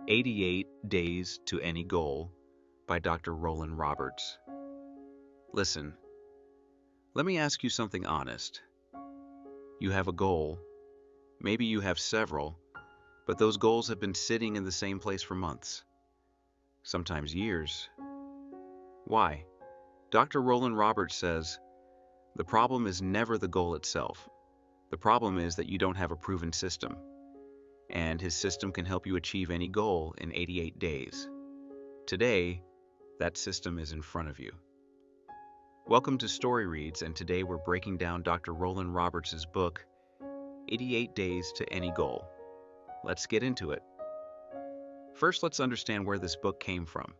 88 Days to Any Goal by Dr. Rollan Roberts. Listen, let me ask you something honest. You have a goal, maybe you have several, but those goals have been sitting in the same place for months, sometimes years. Why? Dr. Rollan Roberts says, the problem is never the goal itself. The problem is that you don't have a proven system, and his system can help you achieve any goal in 88 days. Today, that system is in front of you. Welcome to Story Reads, and today we're breaking down Dr. Rollan Roberts' book, 88 Days to Any Goal. Let's get into it. First, let's understand where this book came from.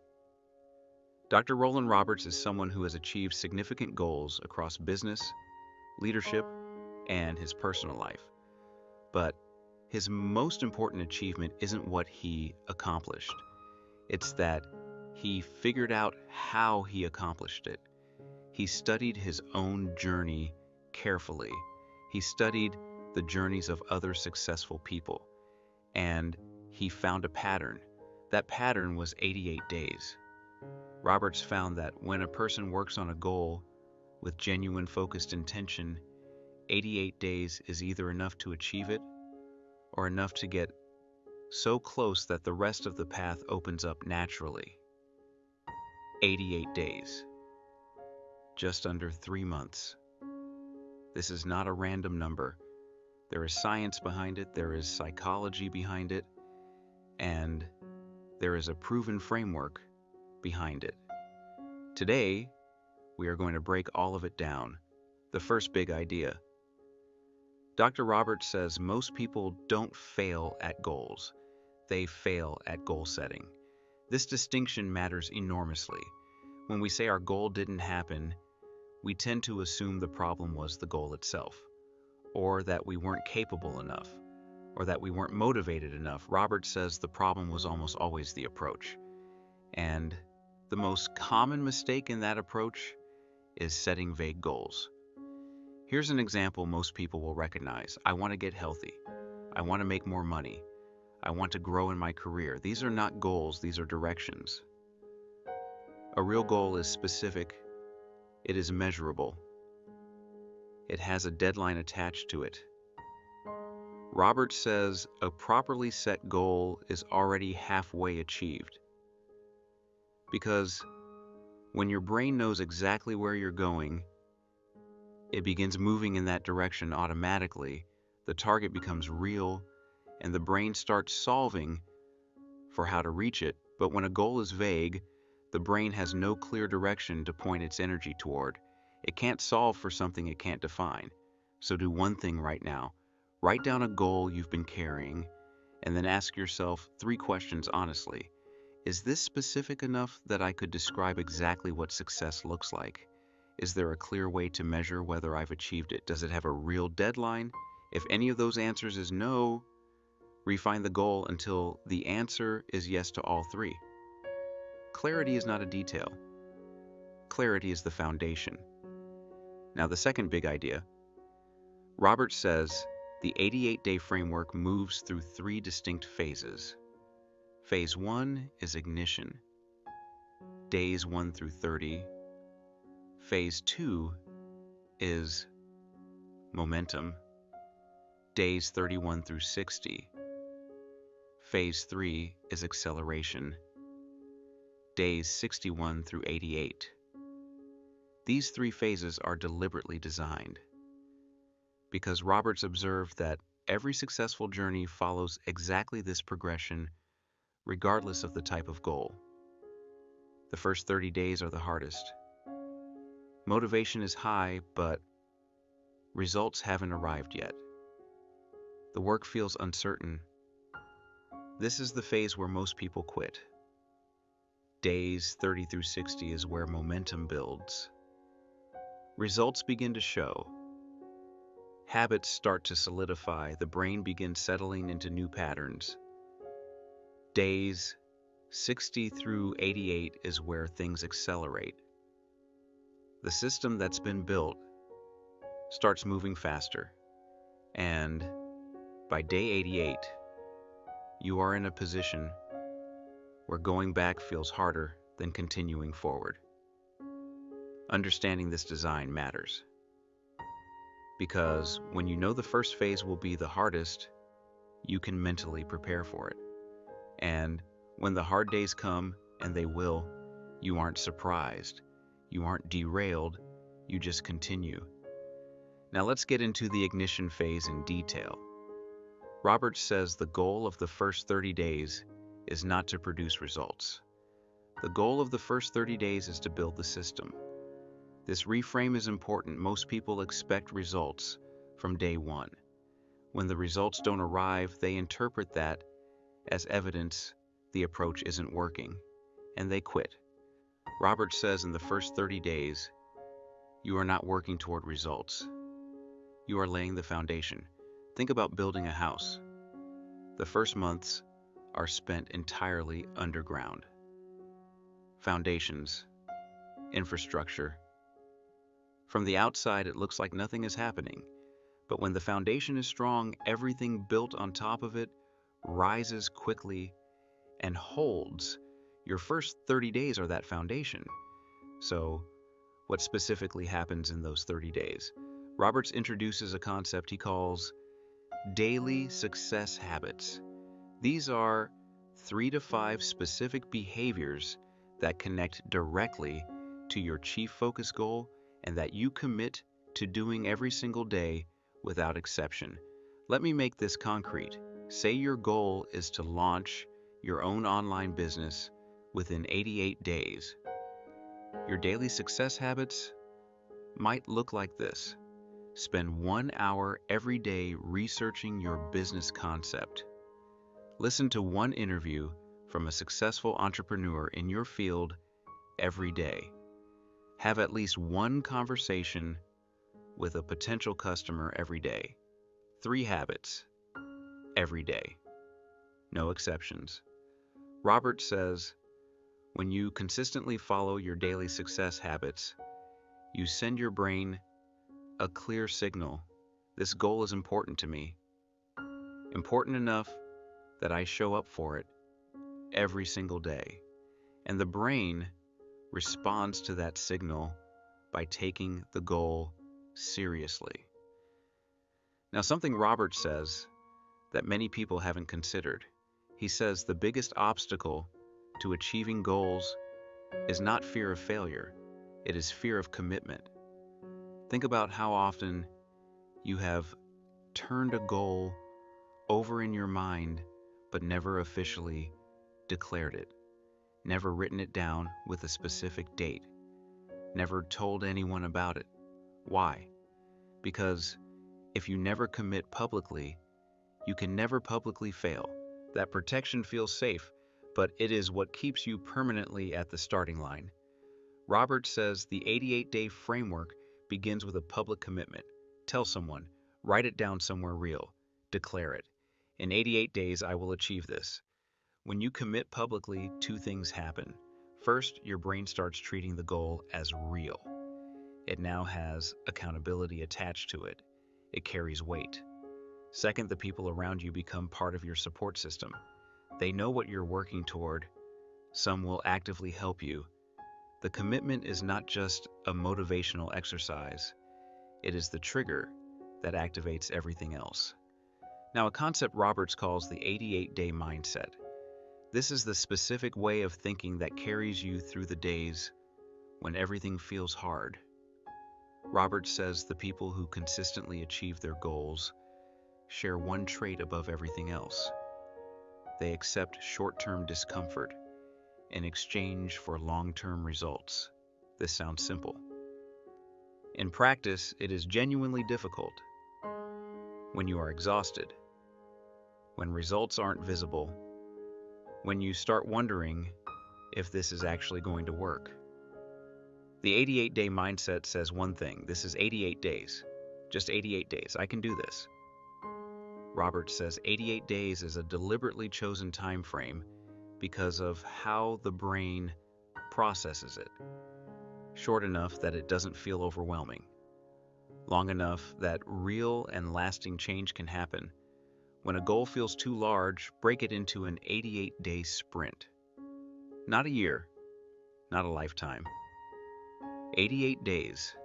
Dr. Rollan Roberts is someone who has achieved significant goals across business, leadership, and his personal life. But his most important achievement isn't what he accomplished. It's that he figured out how he accomplished it. He studied his own journey carefully. He studied the journeys of other successful people, and he found a pattern. That pattern was 88 days. Roberts found that when a person works on a goal with genuine focused intention, 88 days is either enough to achieve it or enough to get so close that the rest of the path opens up naturally. 88 days. Just under 3 months. This is not a random number. There is science behind it, there is psychology behind it, and there is a proven framework behind it. Today, we are going to break all of it down. The first big idea. Dr. Roberts says most people don't fail at goals. They fail at goal setting. This distinction matters enormously. When we say our goal didn't happen, we tend to assume the problem was the goal itself, or that we weren't capable enough, or that we weren't motivated enough. Roberts says the problem was almost always the approach. And the most common mistake in that approach is setting vague goals. Here's an example most people will recognize. I want to get healthy. I want to make more money. I want to grow in my career. These are not goals, these are directions. A real goal is specific. It is measurable. It has a deadline attached to it. Roberts says a properly set goal is already halfway achieved. Because when your brain knows exactly where you're going, it begins moving in that direction automatically. The target becomes real, and the brain starts solving for how to reach it. But when a goal is vague, the brain has no clear direction to point its energy toward. It can't solve for something it can't define. So do one thing right now. Write down a goal you've been carrying, and then ask yourself 3 questions honestly. Is this specific enough that I could describe exactly what success looks like? Is there a clear way to measure whether I've achieved it? Does it have a real deadline? If any of those answers is no, refine the goal until the answer is yes to all 3. Clarity is not a detail. Clarity is the foundation. Now, the second big idea. Roberts says the 88-day framework moves through 3 distinct phases. Phase 1 is ignition, days 1 through 30. Phase 2 is momentum, days 31 through 60. Phase 3 is acceleration, days 61 through 88. These 3 phases are deliberately designed because Roberts observed that every successful journey follows exactly this progression regardless of the type of goal. The first 30 days are the hardest. Motivation is high, but results haven't arrived yet. The work feels uncertain. This is the phase where most people quit. Days 30 through 60 is where momentum builds. Results begin to show. Habits start to solidify. The brain begins settling into new patterns. Days 60 through 88 is where things accelerate. The system that's been built starts moving faster, and by day 88, you are in a position where going back feels harder than continuing forward. Understanding this design matters because when you know the first phase will be the hardest, you can mentally prepare for it. And when the hard days come, and they will, you aren't surprised, you aren't derailed, you just continue. Now let's get into the ignition phase in detail. Roberts says the goal of the first 30 days is not to produce results. The goal of the first 30 days is to build the system. This reframe is important. Most people expect results from day one. When the results don't arrive, they interpret that as evidence the approach isn't working, and they quit. Roberts says in the first 30 days, you are not working toward results. You are laying the foundation. Think about building a house. The first months are spent entirely underground. Foundations, infrastructure. From the outside, it looks like nothing is happening, but when the foundation is strong, everything built on top of it rises quickly and holds. Your first 30 days are that foundation. So, what specifically happens in those 30 days? Roberts introduces a concept he calls daily success habits. These are 3 to 5 specific behaviors that connect directly to your chief focus goal and that you commit to doing every single day without exception. Let me make this concrete. Say your goal is to launch your own online business within 88 days. Your daily success habits might look like this. Spend 1 hour every day researching your business concept. Listen to one interview from a successful entrepreneur in your field every day. Have at least one conversation with a potential customer every day. 3 habits every day. No exceptions. Robert says, when you consistently follow your daily success habits, you send your brain a clear signal. This goal is important to me. Important enough that I show up for it every single day. And the brain responds to that signal by taking the goal seriously. Now, something Robert says that many people haven't considered. He says the biggest obstacle to achieving goals is not fear of failure, it is fear of commitment. Think about how often you have turned a goal over in your mind but never officially declared it, never written it down with a specific date, never told anyone about it. Why? Because if you never commit publicly, you can never publicly fail. That protection feels safe, but it is what keeps you permanently at the starting line. Robert says the 88-day framework begins with a public commitment. Tell someone, write it down somewhere real, declare it. In 88 days, I will achieve this. When you commit publicly, 2 things happen. First, your brain starts treating the goal as real. It now has accountability attached to it. It carries weight. Second, the people around you become part of your support system. They know what you're working toward. Some will actively help you. The commitment is not just a motivational exercise. It is the trigger that activates everything else. Now, a concept Roberts calls the 88-day mindset. This is the specific way of thinking that carries you through the days when everything feels hard. Roberts says the people who consistently achieve their goals share one trait above everything else. They accept short-term discomfort in exchange for long-term results. This sounds simple. In practice, it is genuinely difficult. When you are exhausted, when results aren't visible, when you start wondering if this is actually going to work. The 88-day mindset says one thing: this is 88 days. Just 88 days. I can do this. Roberts says 88 days is a deliberately chosen time frame because of how the brain processes it. Short enough that it doesn't feel overwhelming. Long enough that real and lasting change can happen. When a goal feels too large, break it into an 88-day sprint. Not a year, not a lifetime. 88 days.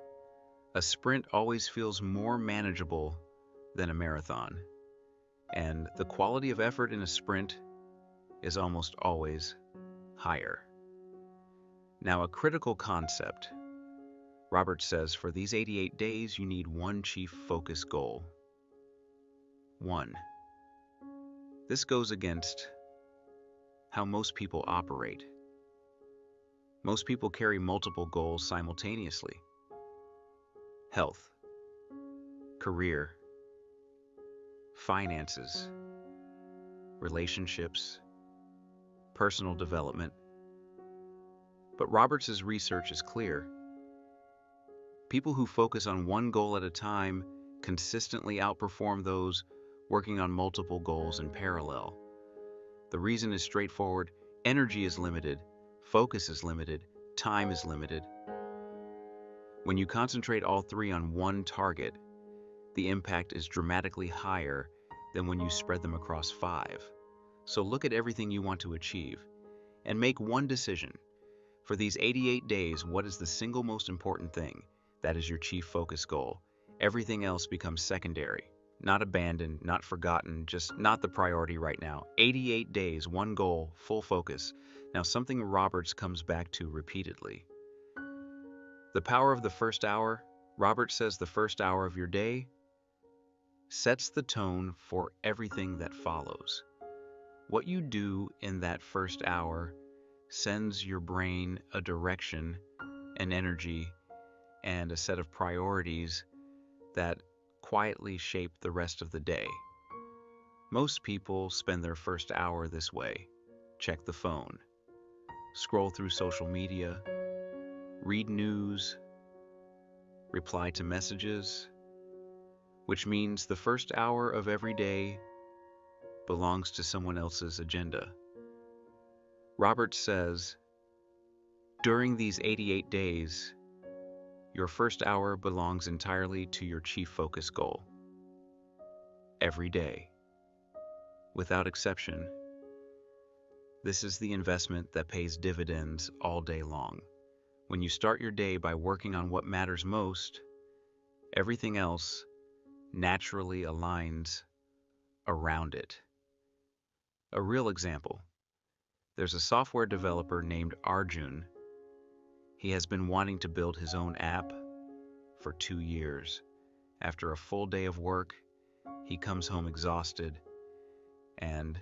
A sprint always feels more manageable than a marathon, and the quality of effort in a sprint is almost always higher. Now, a critical concept. Roberts says for these 88 days, you need one chief focus goal. One. This goes against how most people operate. Most people carry multiple goals simultaneously. Health, career, finances, relationships, personal development. But Roberts' research is clear. People who focus on one goal at a time consistently outperform those working on multiple goals in parallel. The reason is straightforward. Energy is limited, focus is limited, time is limited. When you concentrate all three on one target, the impact is dramatically higher than when you spread them across 5. So look at everything you want to achieve and make one decision. For these 88 days, what is the single most important thing? That is your chief focus goal. Everything else becomes secondary. Not abandoned, not forgotten, just not the priority right now. 88 days, one goal, full focus. Now, something Roberts comes back to repeatedly. The power of the first hour. Roberts says the first hour of your day sets the tone for everything that follows. What you do in that first hour sends your brain a direction, an energy, and a set of priorities that quietly shape the rest of the day. Most people spend their first hour this way. Check the phone, scroll through social media, read news, reply to messages, which means the first hour of every day belongs to someone else's agenda. Roberts says, during these 88 days, your first hour belongs entirely to your chief focus goal. Every day, without exception. This is the investment that pays dividends all day long. When you start your day by working on what matters most, everything else naturally aligns around it. A real example. There's a software developer named Arjun. He has been wanting to build his own app for 2 years. After a full day of work, he comes home exhausted, and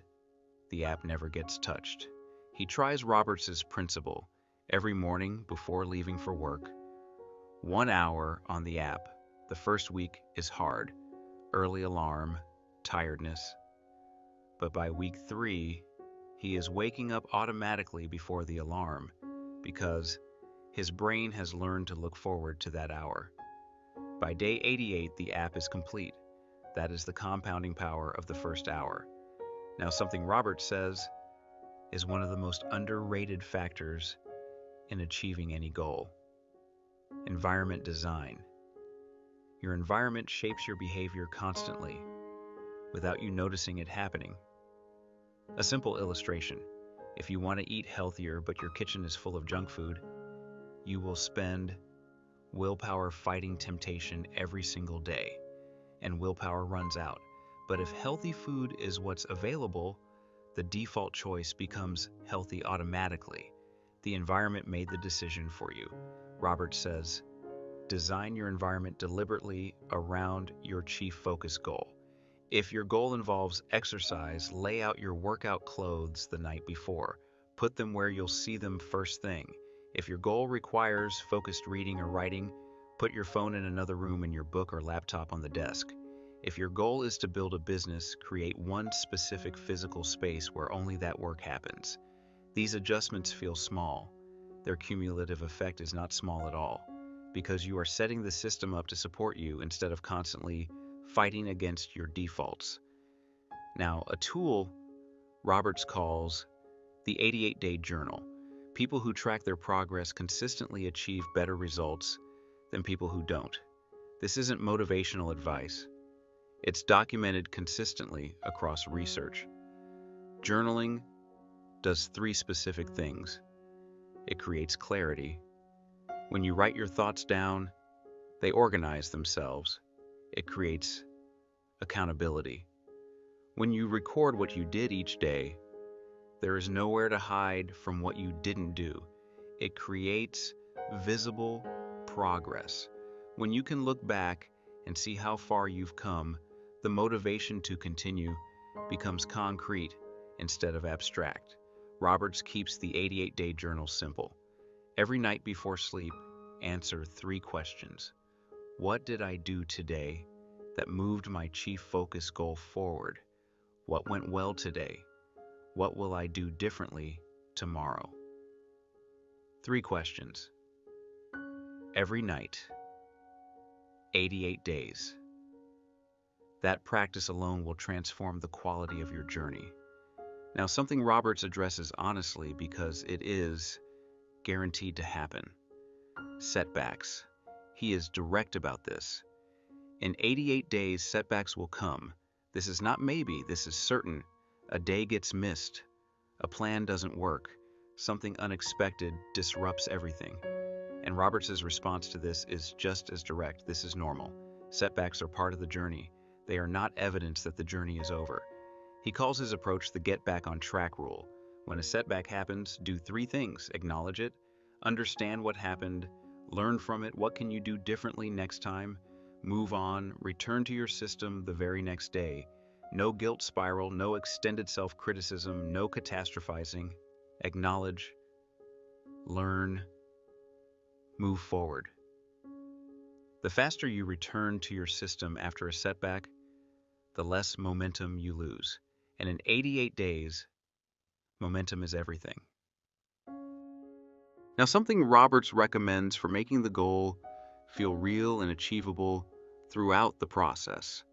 the app never gets touched. He tries Roberts' principle. Every morning before leaving for work, 1 hour on the app. The first week is hard. Early alarm, tiredness. But by week 3, he is waking up automatically before the alarm because his brain has learned to look forward to that hour. By day 88, the app is complete. That is the compounding power of the first hour. Now, something Roberts says is one of the most underrated factors in achieving any goal. Environment design. Your environment shapes your behavior constantly without you noticing it happening. A simple illustration. If you want to eat healthier but your kitchen is full of junk food, you will spend willpower fighting temptation every single day, and willpower runs out. But if healthy food is what's available, the default choice becomes healthy automatically. The environment made the decision for you. Roberts says, design your environment deliberately around your chief focus goal. If your goal involves exercise, lay out your workout clothes the night before. Put them where you'll see them first thing. If your goal requires focused reading or writing, put your phone in another room and your book or laptop on the desk. If your goal is to build a business, create one specific physical space where only that work happens. These adjustments feel small. Their cumulative effect is not small at all, because you are setting the system up to support you instead of constantly fighting against your defaults. Now, a tool Roberts calls the 88-day journal. People who track their progress consistently achieve better results than people who don't. This isn't motivational advice. It's documented consistently across research. Journaling does 3 specific things. It creates clarity. When you write your thoughts down, they organize themselves. It creates accountability. When you record what you did each day, there is nowhere to hide from what you didn't do. It creates visible progress. When you can look back and see how far you've come, the motivation to continue becomes concrete instead of abstract. Roberts keeps the 88-day journal simple. Every night before sleep, answer 3 questions. What did I do today that moved my chief focus goal forward? What went well today? What will I do differently tomorrow? 3 questions. Every night. 88 days. That practice alone will transform the quality of your journey. Now, something Roberts addresses honestly because it is guaranteed to happen. Setbacks. He is direct about this. In 88 days, setbacks will come. This is not maybe, this is certain. A day gets missed. A plan doesn't work. Something unexpected disrupts everything. And Roberts' response to this is just as direct. This is normal. Setbacks are part of the journey. They are not evidence that the journey is over. He calls his approach the get back on track rule. When a setback happens, do 3 things. Acknowledge it, understand what happened, learn from it. What can you do differently next time? Move on, return to your system the very next day. No guilt spiral, no extended self-criticism, no catastrophizing. Acknowledge, learn, move forward. The faster you return to your system after a setback, the less momentum you lose. And in 88 days, momentum is everything. Now, something Roberts recommends for making the goal feel real and achievable throughout the process.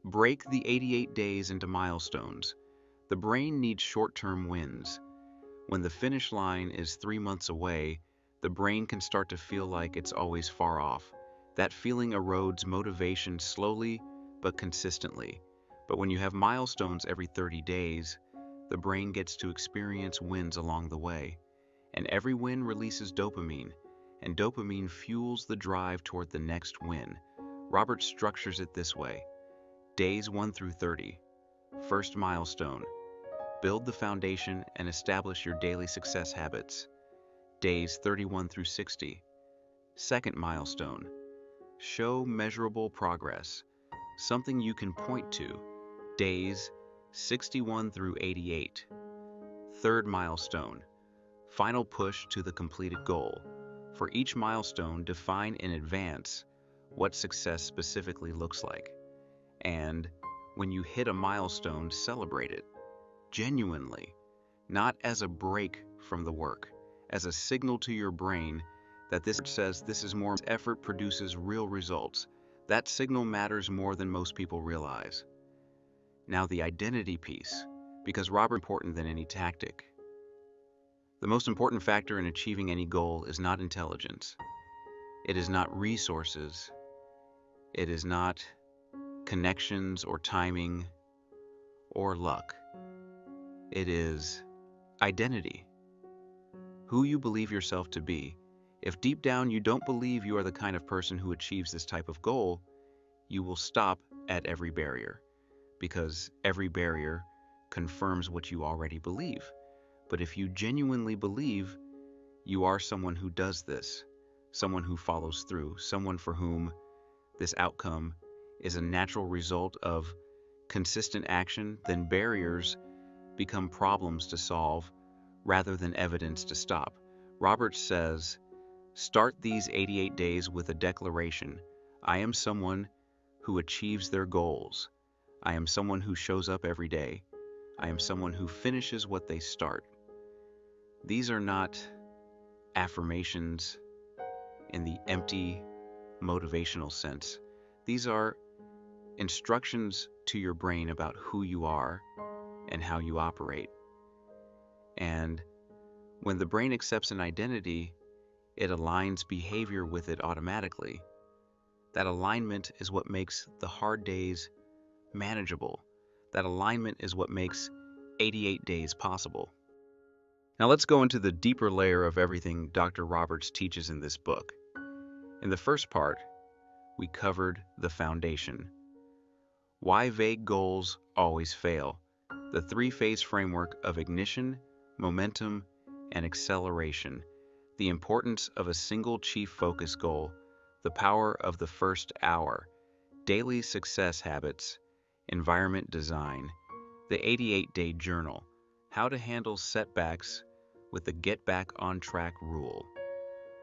Break the 88 days into milestones. The brain needs short-term wins. When the finish line is 3 months away, the brain can start to feel like it's always far off. That feeling erodes motivation slowly but consistently. But when you have milestones every 30 days, the brain gets to experience wins along the way. And every win releases dopamine, and dopamine fuels the drive toward the next win. Roberts structures it this way. Days 1 through 30. First milestone. Build the foundation and establish your daily success habits. Days 31 through 60. Second milestone. Show measurable progress, something you can point to. Days 61 through 88. Third milestone. Final push to the completed goal. For each milestone, define in advance what success specifically looks like. And when you hit a milestone, celebrate it. Genuinely. Not as a break from the work, as a signal to your brain that this says this is more effort produces real results. That signal matters more than most people realize. Now the identity piece, because Robert is important than any tactic. The most important factor in achieving any goal is not intelligence. It is not resources. It is not connections or timing or luck. It is identity. Who you believe yourself to be. If deep down you don't believe you are the kind of person who achieves this type of goal, you will stop at every barrier, because every barrier confirms what you already believe. But if you genuinely believe you are someone who does this, someone who follows through, someone for whom this outcome is a natural result of consistent action, then barriers become problems to solve rather than evidence to stop. Roberts says, start these 88 days with a declaration. I am someone who achieves their goals. I am someone who shows up every day. I am someone who finishes what they start. These are not affirmations in the empty motivational sense. These are instructions to your brain about who you are and how you operate. And when the brain accepts an identity, it aligns behavior with it automatically. That alignment is what makes the hard days manageable. That alignment is what makes 88 days possible. Now let's go into the deeper layer of everything Dr. Roberts teaches in this book. In the first part, we covered the foundation. Why vague goals always fail. The three-phase framework of ignition, momentum, and acceleration. The importance of a single chief focus goal. The power of the first hour. Daily success habits. Environment design. The 88-day journal. How to handle setbacks with the get back on track rule.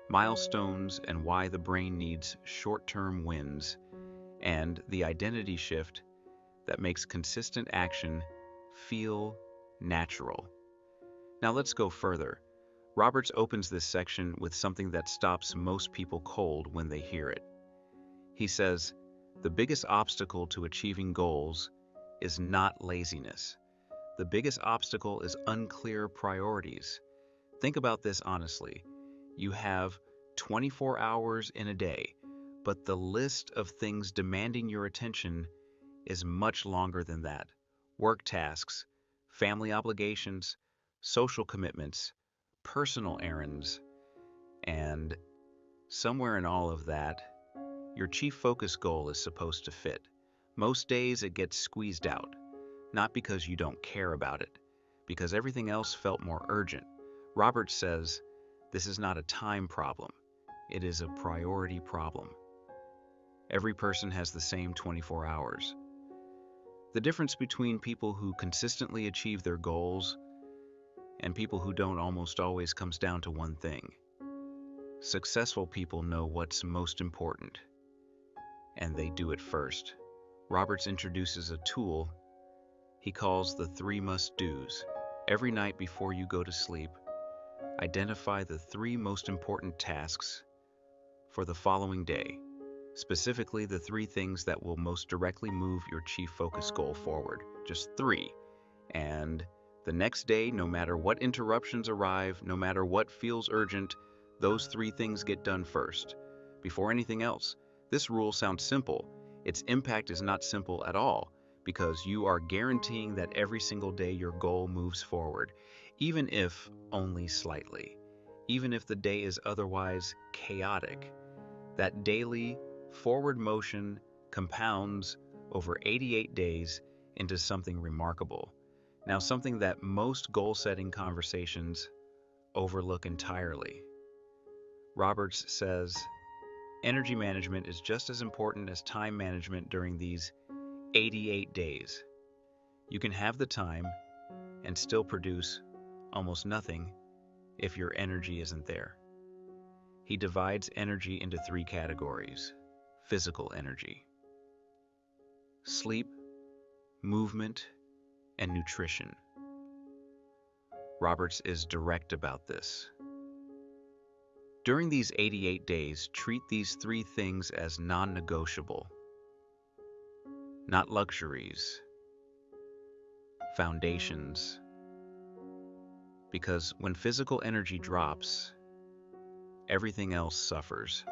Milestones and why the brain needs short-term wins. And the identity shift that makes consistent action feel natural. Now let's go further. Roberts opens this section with something that stops most people cold when they hear it. He says, the biggest obstacle to achieving goals is not laziness. The biggest obstacle is unclear priorities. Think about this honestly. You have 24 hours in a day, but the list of things demanding your attention is much longer than that. Work tasks, family obligations, social commitments, personal errands, and somewhere in all of that, your chief focus goal is supposed to fit. Most days it gets squeezed out, not because you don't care about it, because everything else felt more urgent. Roberts says, this is not a time problem, it is a priority problem. Every person has the same 24 hours. The difference between people who consistently achieve their goals and people who don't almost always comes down to one thing. Successful people know what's most important, and they do it first. Roberts introduces a tool he calls the 3 must-dos. Every night before you go to sleep, identify the 3 most important tasks for the following day. Specifically, the 3 things that will most directly move your chief focus goal forward. Just 3. And the next day, no matter what interruptions arrive, no matter what feels urgent, those 3 things get done first, before anything else. This rule sounds simple. Its impact is not simple at all, because you are guaranteeing that every single day your goal moves forward, even if only slightly. Even if the day is otherwise chaotic. That daily forward motion compounds over 88 days into something remarkable. Now, something that most goal-setting conversations overlook entirely. Roberts says, energy management is just as important as time management during these 88 days. You can have the time and still produce almost nothing if your energy isn't there. He divides energy into 3 categories. Physical energy, sleep, movement, and nutrition. Roberts is direct about this. During these 88 days, treat these 3 things as non-negotiable, not luxuries, foundations. Because when physical energy drops, everything else suffers.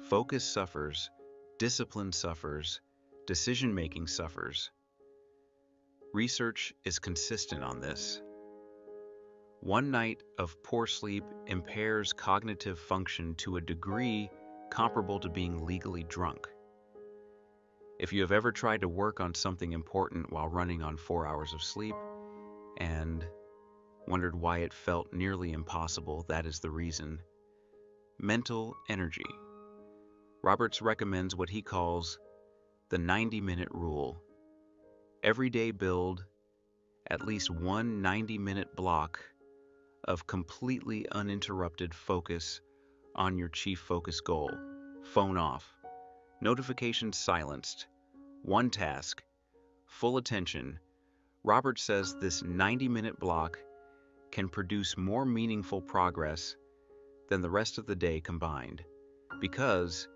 Focus suffers, discipline suffers, decision-making suffers. Research is consistent on this. One night of poor sleep impairs cognitive function to a degree comparable to being legally drunk. If you have ever tried to work on something important while running on 4 hours of sleep and wondered why it felt nearly impossible, that is the reason. Mental energy. Roberts recommends what he calls the 90-minute rule. Every day build at least one 90-minute block of completely uninterrupted focus on your chief focus goal. Phone off, notifications silenced, one task, full attention. Roberts says this 90-minute block can produce more meaningful progress than the rest of the day combined, because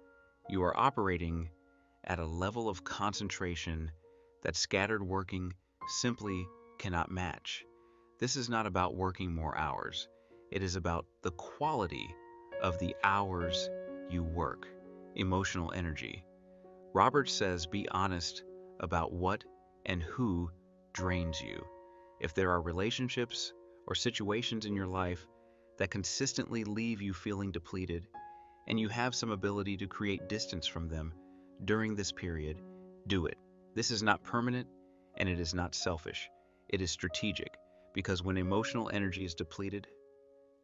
you are operating at a level of concentration that scattered working simply cannot match. This is not about working more hours. It is about the quality of the hours you work. Emotional energy. Roberts says be honest about what and who drains you. If there are relationships or situations in your life that consistently leave you feeling depleted, and you have some ability to create distance from them during this period, do it. This is not permanent and it is not selfish. It is strategic because when emotional energy is depleted,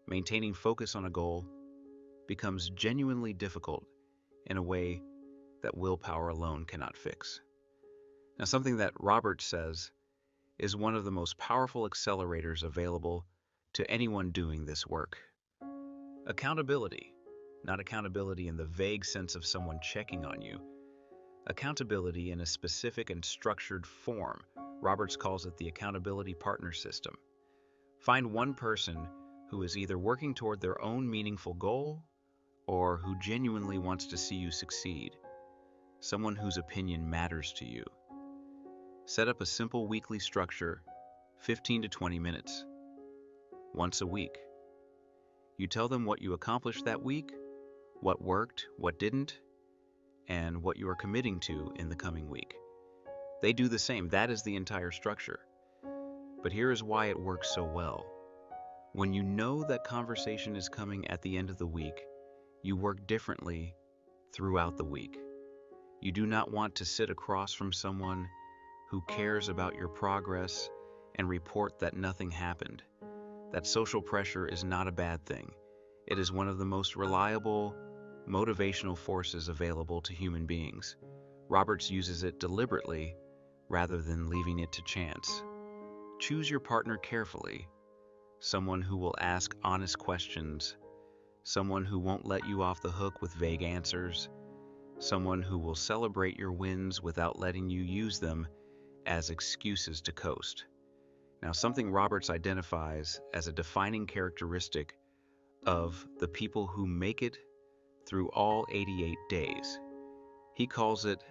maintaining focus on a goal becomes genuinely difficult in a way that willpower alone cannot fix. Now, something that Roberts says is one of the most powerful accelerators available to anyone doing this work. Accountability. Not accountability in the vague sense of someone checking on you. Accountability in a specific and structured form. Roberts calls it the accountability partner system. Find one person who is either working toward their own meaningful goal or who genuinely wants to see you succeed. Someone whose opinion matters to you. Set up a simple weekly structure, 15 to 20 minutes, once a week. You tell them what you accomplished that week, what worked, what didn't, and what you are committing to in the coming week. They do the same. That is the entire structure. But here is why it works so well. When you know that conversation is coming at the end of the week, you work differently throughout the week. You do not want to sit across from someone who cares about your progress and report that nothing happened. That social pressure is not a bad thing. It is one of the most reliable, motivational forces available to human beings. Roberts uses it deliberately rather than leaving it to chance. Choose your partner carefully. Someone who will ask honest questions. Someone who won't let you off the hook with vague answers. Someone who will celebrate your wins without letting you use them as excuses to coast. Now, something Roberts identifies as a defining characteristic of the people who make it through all 88 days. He calls it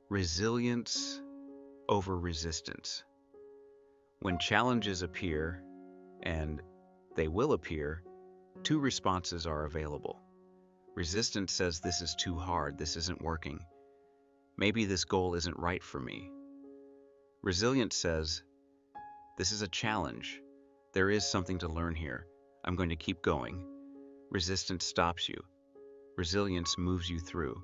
resilience over resistance. When challenges appear, and they will appear, two responses are available. Resistance says this is too hard, this isn't working. Maybe this goal isn't right for me. Resilience says, this is a challenge. There is something to learn here. I'm going to keep going. Resistance stops you. Resilience moves you through.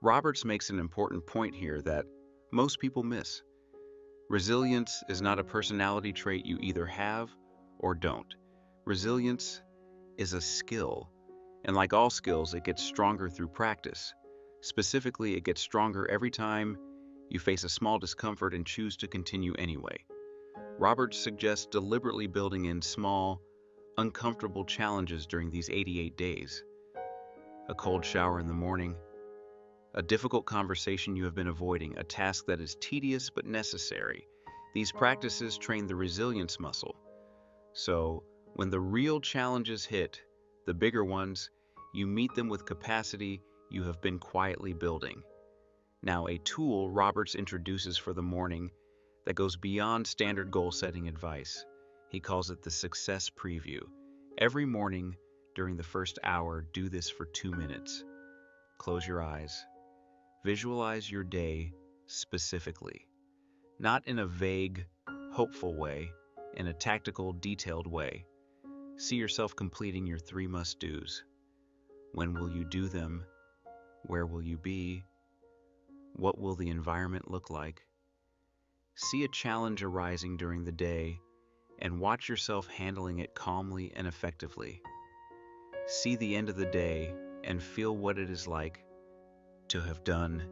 Roberts makes an important point here that most people miss. Resilience is not a personality trait you either have or don't. Resilience is a skill, and like all skills, it gets stronger through practice. Specifically, it gets stronger every time you face a small discomfort and choose to continue anyway. Roberts suggests deliberately building in small, uncomfortable challenges during these 88 days. A cold shower in the morning, a difficult conversation you have been avoiding, a task that is tedious but necessary. These practices train the resilience muscle. So, when the real challenges hit, the bigger ones, you meet them with capacity you have been quietly building. Now, a tool Roberts introduces for the morning that goes beyond standard goal-setting advice. He calls it the success preview. Every morning, during the first hour, do this for 2 minutes. Close your eyes. Visualize your day specifically. Not in a vague, hopeful way, in a tactical, detailed way. See yourself completing your 3 must-dos. When will you do them? Where will you be? What will the environment look like? See a challenge arising during the day and watch yourself handling it calmly and effectively. See the end of the day and feel what it is like to have done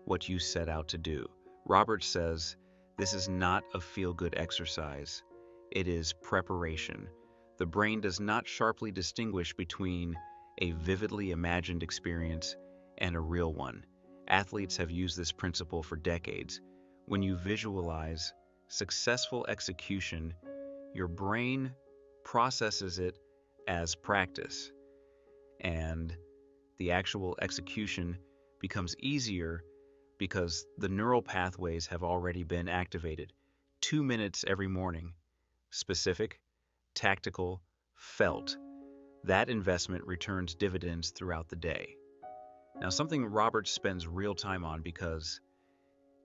what you set out to do. Roberts says this is not a feel-good exercise. It is preparation. The brain does not sharply distinguish between a vividly imagined experience and a real one. Athletes have used this principle for decades. When you visualize successful execution, your brain processes it as practice, and the actual execution becomes easier because the neural pathways have already been activated. 2 minutes every morning, specific, tactical, felt. That investment returns dividends throughout the day. Now, something Roberts spends real time on because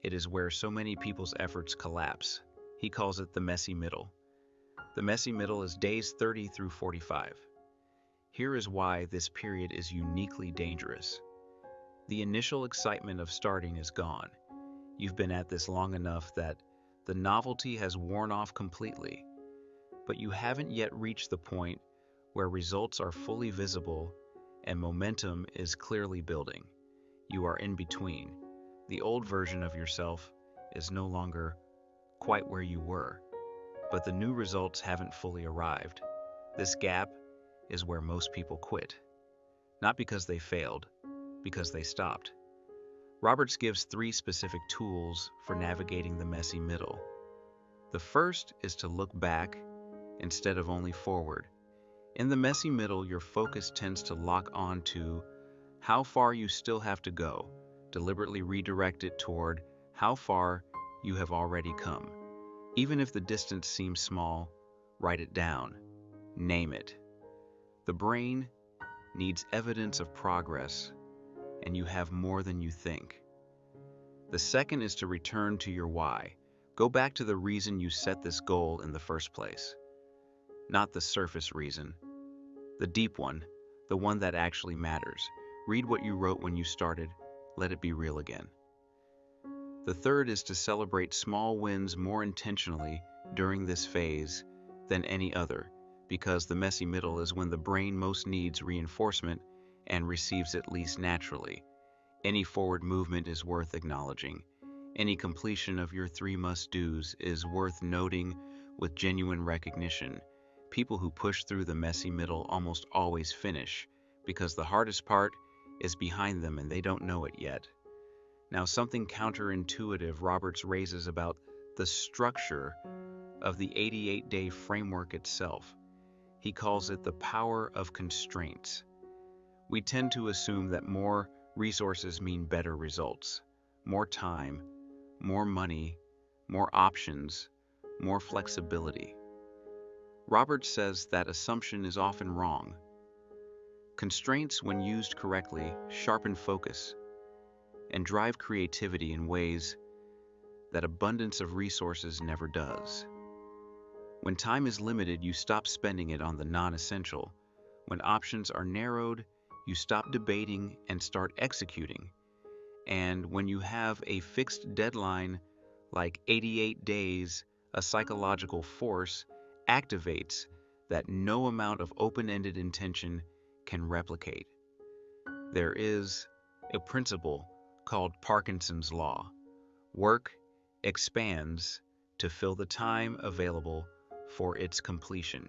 it is where so many people's efforts collapse. He calls it the messy middle. The messy middle is days 30 through 45. Here is why this period is uniquely dangerous. The initial excitement of starting is gone. You've been at this long enough that the novelty has worn off completely, but you haven't yet reached the point where results are fully visible and momentum is clearly building. You are in between. The old version of yourself is no longer quite where you were, but the new results haven't fully arrived. This gap is where most people quit. Not because they failed, because they stopped. Roberts gives 3 specific tools for navigating the messy middle. The first is to look back instead of only forward. In the messy middle, your focus tends to lock on to how far you still have to go. Deliberately redirect it toward how far you have already come. Even if the distance seems small, write it down. Name it. The brain needs evidence of progress, and you have more than you think. The second is to return to your why. Go back to the reason you set this goal in the first place. Not the surface reason. The deep one, the one that actually matters. Read what you wrote when you started. Let it be real again. The third is to celebrate small wins more intentionally during this phase than any other, because the messy middle is when the brain most needs reinforcement and receives it least naturally. Any forward movement is worth acknowledging. Any completion of your 3 must-dos is worth noting with genuine recognition. People who push through the messy middle almost always finish, because the hardest part is behind them and they don't know it yet. Now, something counterintuitive Roberts raises about the structure of the 88-day framework itself. He calls it the power of constraints. We tend to assume that more resources mean better results, more time, more money, more options, more flexibility. Roberts says that assumption is often wrong. Constraints, when used correctly, sharpen focus and drive creativity in ways that abundance of resources never does. When time is limited, you stop spending it on the non-essential. When options are narrowed, you stop debating and start executing. And when you have a fixed deadline like 88 days, a psychological force activates that no amount of open-ended intention can replicate. There is a principle called Parkinson's Law. Work expands to fill the time available for its completion.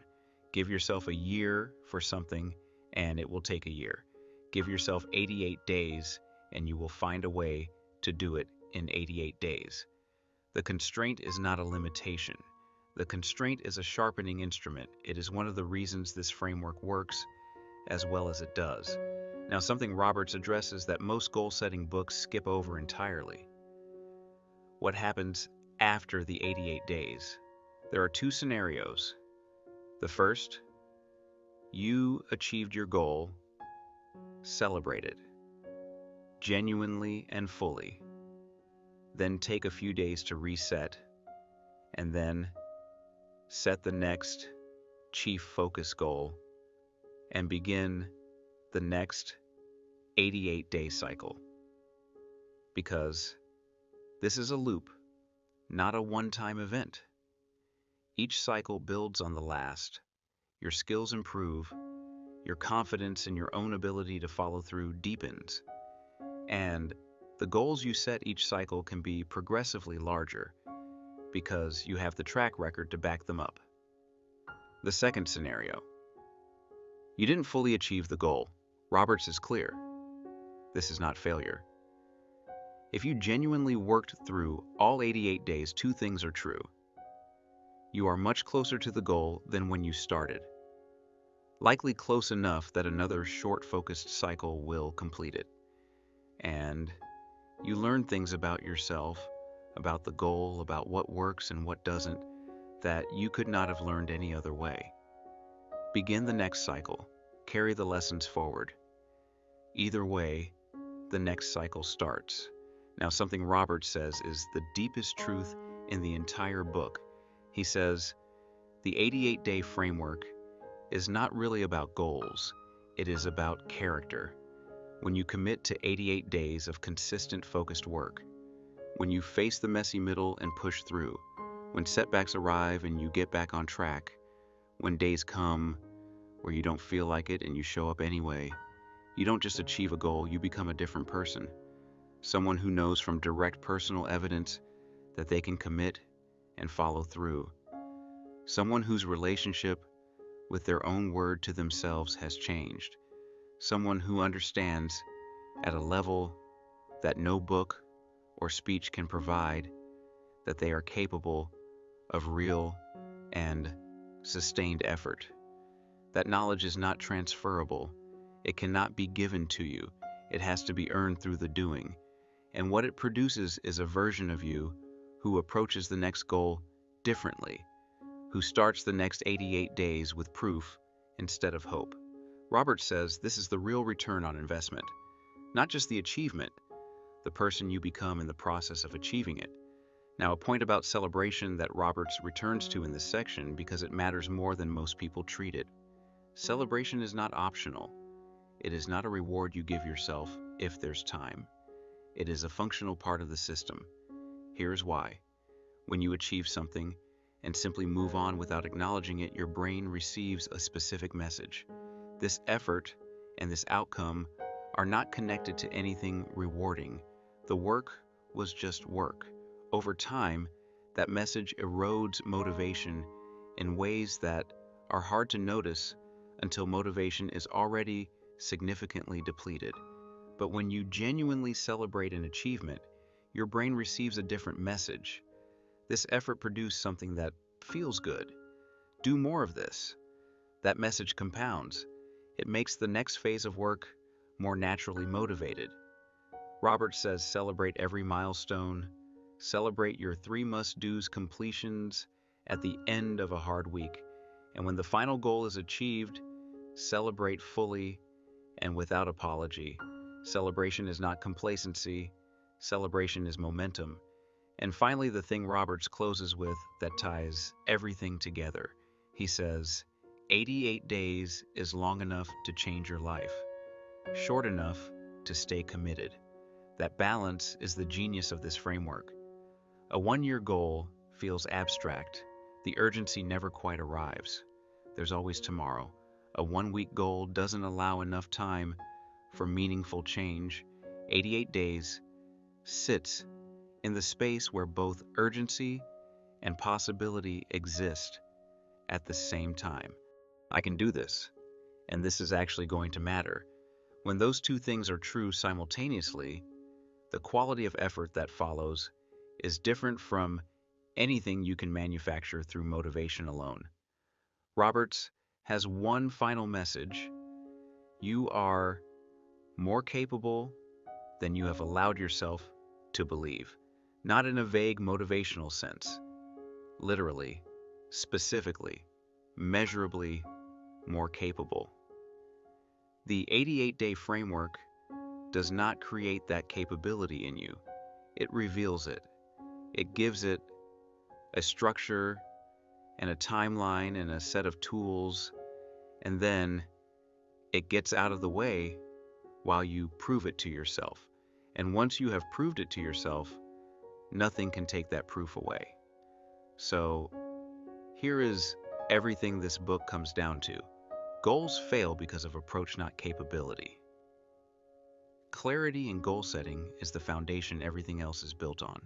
Give yourself a year for something, and it will take a year. Give yourself 88 days, and you will find a way to do it in 88 days. The constraint is not a limitation. The constraint is a sharpening instrument. It is one of the reasons this framework works as well as it does. Now, something Roberts addresses that most goal-setting books skip over entirely. What happens after the 88 days? There are 2 scenarios. The first, you achieved your goal, celebrate it, genuinely and fully. Then take a few days to reset, and then set the next chief focus goal and begin the next 88-day cycle. Because this is a loop, not a one-time event. Each cycle builds on the last. Your skills improve, your confidence in your own ability to follow through deepens, and the goals you set each cycle can be progressively larger because you have the track record to back them up. The second scenario. You didn't fully achieve the goal. Roberts is clear. This is not failure. If you genuinely worked through all 88 days, 2 things are true. You are much closer to the goal than when you started. Likely close enough that another short focused cycle will complete it. And you learn things about yourself, about the goal, about what works and what doesn't, that you could not have learned any other way. Begin the next cycle. Carry the lessons forward. Either way, the next cycle starts. Now, something Roberts says is the deepest truth in the entire book. He says, The 88-day framework is not really about goals, it is about character. When you commit to 88 days of consistent focused work, when you face the messy middle and push through, when setbacks arrive and you get back on track, when days come where you don't feel like it and you show up anyway, you don't just achieve a goal, you become a different person. Someone who knows from direct personal evidence that they can commit and follow through. Someone whose relationship with their own word to themselves has changed. Someone who understands at a level that no book or speech can provide that they are capable of real and sustained effort. That knowledge is not transferable. It cannot be given to you. It has to be earned through the doing. And what it produces is a version of you who approaches the next goal differently, who starts the next 88 days with proof instead of hope. Roberts says this is the real return on investment, not just the achievement, the person you become in the process of achieving it. Now, a point about celebration that Roberts returns to in this section because it matters more than most people treat it. Celebration is not optional. It is not a reward you give yourself if there's time. It is a functional part of the system. Here's why. When you achieve something and simply move on without acknowledging it, your brain receives a specific message. This effort and this outcome are not connected to anything rewarding. The work was just work. Over time, that message erodes motivation in ways that are hard to notice until motivation is already significantly depleted. But when you genuinely celebrate an achievement, your brain receives a different message. This effort produced something that feels good. Do more of this. That message compounds. It makes the next phase of work more naturally motivated. Roberts says celebrate every milestone, celebrate your 3 must-dos completions at the end of a hard week, and when the final goal is achieved, celebrate fully and without apology. Celebration is not complacency, celebration is momentum. And finally, the thing Roberts closes with that ties everything together. He says, 88 days is long enough to change your life, short enough to stay committed. That balance is the genius of this framework. A 1-year goal feels abstract. The urgency never quite arrives. There's always tomorrow. A 1-week goal doesn't allow enough time for meaningful change. 88 days sits in the space where both urgency and possibility exist at the same time. I can do this, and this is actually going to matter. When those two things are true simultaneously, the quality of effort that follows is different from anything you can manufacture through motivation alone. Roberts has one final message. You are more capable than you have allowed yourself to believe. Not in a vague motivational sense. Literally, specifically, measurably more capable. The 88-day framework does not create that capability in you. It reveals it. It gives it a structure and a timeline and a set of tools, and then it gets out of the way while you prove it to yourself. And once you have proved it to yourself, nothing can take that proof away. So here is everything this book comes down to. Goals fail because of approach, not capability. Clarity in goal setting is the foundation everything else is built on.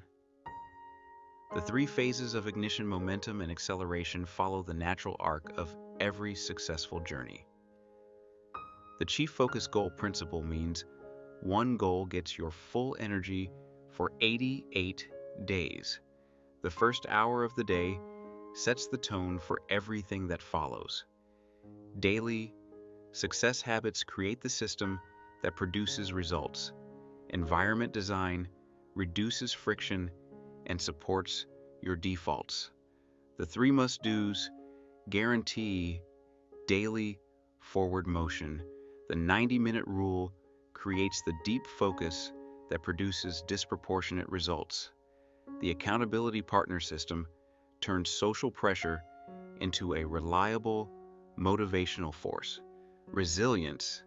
The 3 phases of ignition, momentum, and acceleration follow the natural arc of every successful journey. The chief focus goal principle means one goal gets your full energy for 88 days. The first hour of the day sets the tone for everything that follows. Daily, success habits create the system that produces results. Environment design reduces friction and supports your defaults. The 3 must-dos guarantee daily forward motion. The 90-minute rule creates the deep focus that produces disproportionate results. The accountability partner system turns social pressure into a reliable, motivational force. Resilience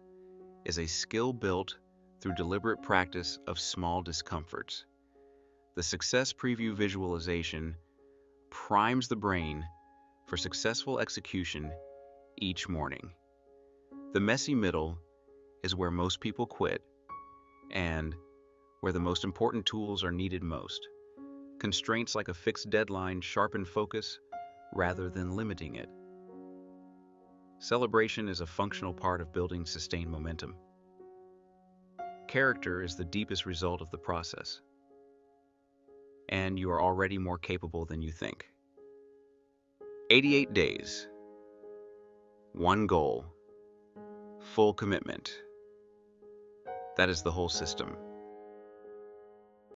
is a skill built through deliberate practice of small discomforts. The success preview visualization primes the brain for successful execution each morning. The messy middle is where most people quit and where the most important tools are needed most. Constraints like a fixed deadline sharpen focus rather than limiting it. Celebration is a functional part of building sustained momentum. Character is the deepest result of the process, and you are already more capable than you think. 88 days, one goal, full commitment. That is the whole system.